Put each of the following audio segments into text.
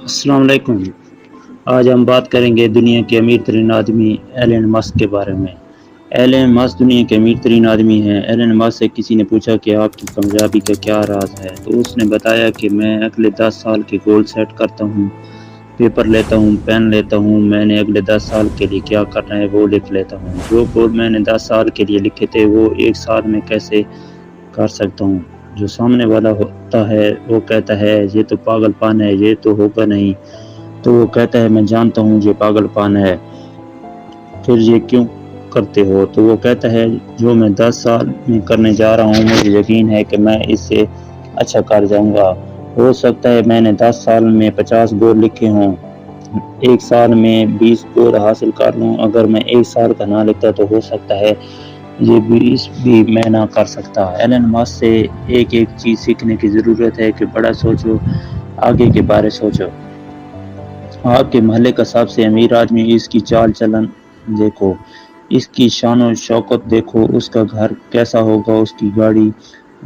السلام علیکم۔ آج ہم بات کریں گے دنیا کے امیر ترین آدمی ایلن مسک کے بارے میں۔ ایلن مسک دنیا کے امیر ترین آدمی ہیں۔ ایلن مسک سے کسی نے پوچھا کہ آپ کی کامیابی کا کیا راز ہے، تو اس نے بتایا کہ میں اگلے 10 سال کے گول سیٹ کرتا ہوں، پیپر لیتا ہوں، پین لیتا ہوں، میں نے اگلے 10 سال کے لیے کیا کرنا ہے وہ لکھ لیتا ہوں۔ جو گول میں نے 10 سال کے لیے لکھے تھے وہ ایک سال میں کیسے کر سکتا ہوں۔ جو سامنے والا ہوتا ہے وہ کہتا ہے یہ تو پاگل پان ہے، یہ تو ہوگا نہیں، تو وہ کہتا ہے میں جانتا ہوں یہ پاگل پان ہے، پھر یہ کیوں کرتے ہو؟ تو وہ کہتا ہے جو میں 10 سال میں کرنے جا رہا ہوں مجھے یقین ہے کہ میں اس سے اچھا کر جاؤں گا۔ ہو سکتا ہے میں نے 10 سال میں 50 گول لکھے ہوں، ایک سال میں 20 گول حاصل کر لوں۔ اگر میں ایک سال کا نہ لکھتا تو ہو سکتا ہے یہ 20 بھی میں نہ کر سکتا۔ ایلن مسک سے ایک چیز سیکھنے کی ضرورت ہے کہ بڑا سوچو، آگے کے بارے سوچو۔ آپ کے محلے کا سب سے امیر آدمی، اس کی چال چلن دیکھو، اس کی شان و شوکت دیکھو، اس کا گھر کیسا ہوگا، اس کی گاڑی،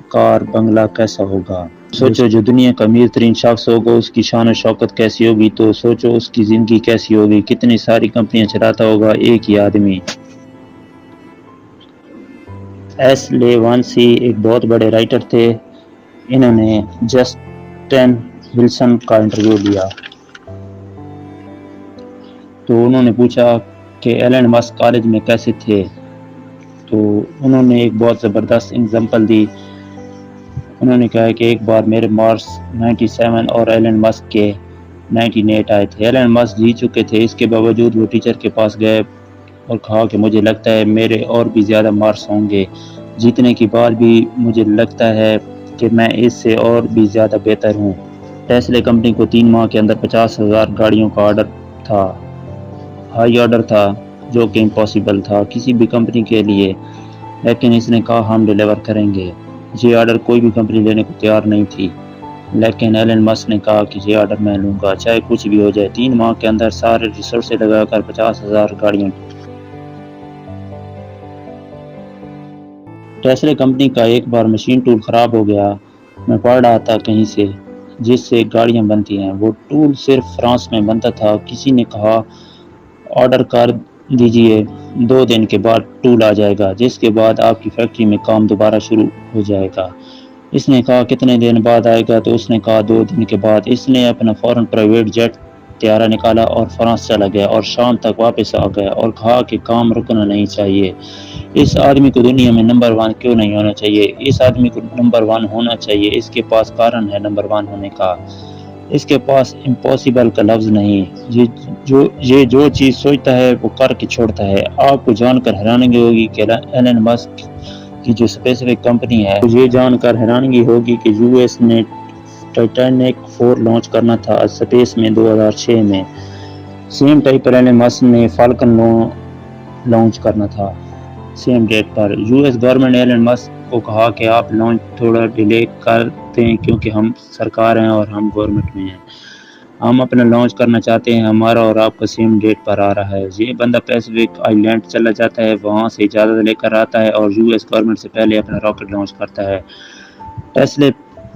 کار، بنگلہ کیسا ہوگا۔ سوچو جو دنیا کا امیر ترین شخص ہوگا اس کی شان و شوکت کیسی ہوگی، تو سوچو اس کی زندگی کیسی ہوگی، کتنی ساری کمپنیاں چلاتا ہوگا ایک ہی آدمی۔ ایس لے وانسی ایک بہت بڑے رائٹر تھے۔ انہوں نے جسٹن ولسن کا انٹرویو لیا تو انہوں نے پوچھا کہ ایلن مسک کالج میں کیسے تھے، تو انہوں نے ایک بہت زبردست اگزامپل دی۔ انہوں نے کہا کہ ایک بار میرے مارکس 97 اور ایلن مسک کے 98 آئے تھے۔ ایلن مسک جیت چکے تھے، اس کے باوجود وہ ٹیچر کے پاس گئے اور کہا کہ مجھے لگتا ہے میرے اور بھی زیادہ مارکس ہوں گے، جیتنے کے بعد بھی مجھے لگتا ہے کہ میں اس سے اور بھی زیادہ بہتر ہوں۔ ٹیسلا کمپنی کو 3 ماہ کے اندر 50,000 گاڑیوں کا آرڈر تھا، ہائی آرڈر تھا، جو کہ امپاسبل تھا کسی بھی کمپنی کے لیے، لیکن اس نے کہا ہم ڈیلیور کریں گے۔ یہ آرڈر کوئی بھی کمپنی لینے کو تیار نہیں تھی، لیکن ایلن مسک نے کہا کہ یہ آرڈر میں لوں گا چاہے کچھ بھی ہو جائے۔ 3 ماہ کے اندر سارے ریسورسز لگا کر 50,000 گاڑیاں۔ ٹیسلا کمپنی کا ایک بار مشین ٹول خراب ہو گیا، میں پڑھ رہا تھا کہیں سے، جس سے گاڑیاں بنتی ہیں۔ وہ ٹول صرف فرانس میں بنتا تھا۔ کسی نے کہا آرڈر کر دیجئے، 2 دن کے بعد ٹول آ جائے گا، جس کے بعد آپ کی فیکٹری میں کام دوبارہ شروع ہو جائے گا۔ اس نے کہا کتنے دن بعد آئے گا، تو اس نے کہا 2 دن کے بعد۔ اس نے اپنا فوراً پرائیویٹ جیٹ طیارہ نکالا اور فرانس چلا گیا اور شام تک واپس آ گیا اور کہا کہ کام رکنا نہیں چاہیے۔ اس آدمی کو دنیا میں نمبر 1 کیوں نہیں ہونا چاہیے؟ اس آدمی کو نمبر 1 ہونا چاہیے، اس کے پاس کارن ہے نمبر 1 ہونے کا، اس کے پاس امپاسبل کا لفظ نہیں۔ یہ جو چیز سوچتا ہے وہ کر کے چھوڑتا ہے۔ آپ کو جان کر حیرانگی ہوگی کہ ایلن مسک کی جو اسپیسفک کمپنی ہے، یہ جان کر حیرانگی ہوگی کہ یو ایس نے ٹائٹینک 4 لانچ کرنا تھا اسپیس میں 2006 میں، سیم ٹائپ پر ایلن مسک نے فالکن 9 لانچ کرنا تھا سیم ڈیٹ پر۔ یو ایس گورنمنٹ نے ایلن مسک کو کہا کہ آپ لانچ تھوڑا ڈیلے کر دیں کیونکہ ہم سرکار ہیں اور ہم گورنمنٹ میں ہیں، ہم اپنا لانچ کرنا چاہتے ہیں، ہمارا اور آپ کا سیم ڈیٹ پر آ رہا ہے۔ یہ بندہ پیسیفک آئی لینڈ چلا جاتا ہے، وہاں سے اجازت لے کر آتا ہے اور یو ایس گورنمنٹ سے پہلے اپنا راکٹ لانچ کرتا ہے۔ ٹیسلا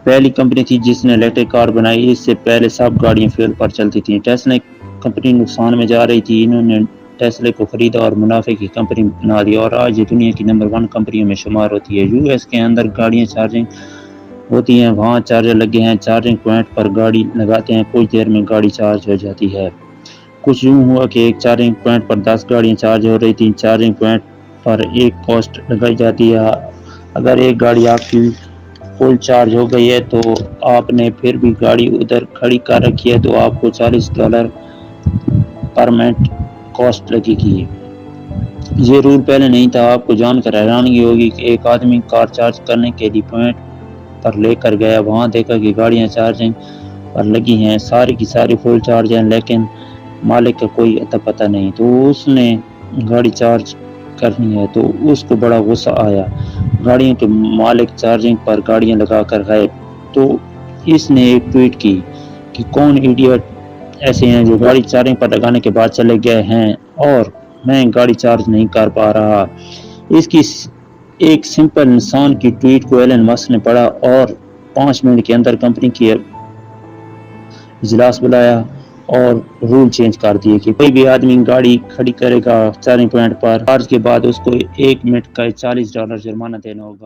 پہلی کمپنی تھی جس نے الیکٹرک کار بنائی، اس سے پہلے سب گاڑیاں فیول پر چلتی تھیں۔ ٹیسلا کمپنی نقصان میں جا رہی تھی، انہوں نے ٹیسلا کو خریدا اور منافع کی کمپنی بنا دی اور آج یہ دنیا کی نمبر 1 کمپنیوں میں شمار ہوتی ہے۔ یو ایس کے اندر گاڑیاں چارجنگ ہوتی ہیں، وہاں چارجر لگے ہیں، چارجنگ پوائنٹ پر گاڑی لگاتے ہیں، کچھ دیر میں گاڑی چارج ہو جاتی ہے۔ کچھ یوں ہوا کہ ایک چارجنگ پوائنٹ پر 10 گاڑیاں چارج ہو رہی تھیں۔ چارجنگ پوائنٹ پر ایک کاسٹ لگائی جاتی ہے، اگر ایک گاڑی آپ کی فل چارج ہو گئی ہے تو آپ نے پھر بھی گاڑی ادھر کھڑی کر رکھی ہے تو آپ کو $40 پر منٹ کاسٹ لگے گی۔ یہ رول پہلے نہیں تھا۔ آپ کو جان کر حیرانگی ہوگی کہ ایک آدمی کار چارج کرنے کے لیے پوائنٹ پر لے کر گیا، وہاں دیکھا کہ گاڑیاں چارجنگ پر لگی ہیں، ساری کی ساری فل چارج ہیں، لیکن مالک کا کوئی اتا پتہ نہیں، تو اس نے گاڑی چارج کرنی ہے تو اس کو بڑا غصہ آیا۔ گاڑیوں کے مالک چارجنگ پر گاڑیاں لگا کر غائب، تو اس نے ایک ٹویٹ کی کہ کون ایڈیٹ ایسے ہیں جو گاڑی چارجنگ پر لگانے کے بعد چلے گئے ہیں اور میں گاڑی چارج نہیں کر پا رہا۔ اس کی ایک سمپل انسان کی ٹویٹ کو ایلن مسک نے پڑھا اور 5 منٹ کے اندر کمپنی کی اجلاس بلایا اور رول چینج کر دیے کہ کوئی بھی آدمی گاڑی کھڑی کرے گا چارجنگ پوائنٹ پر چارج کے بعد اس کو 1 منٹ کا $40 جرمانہ دینا ہوگا۔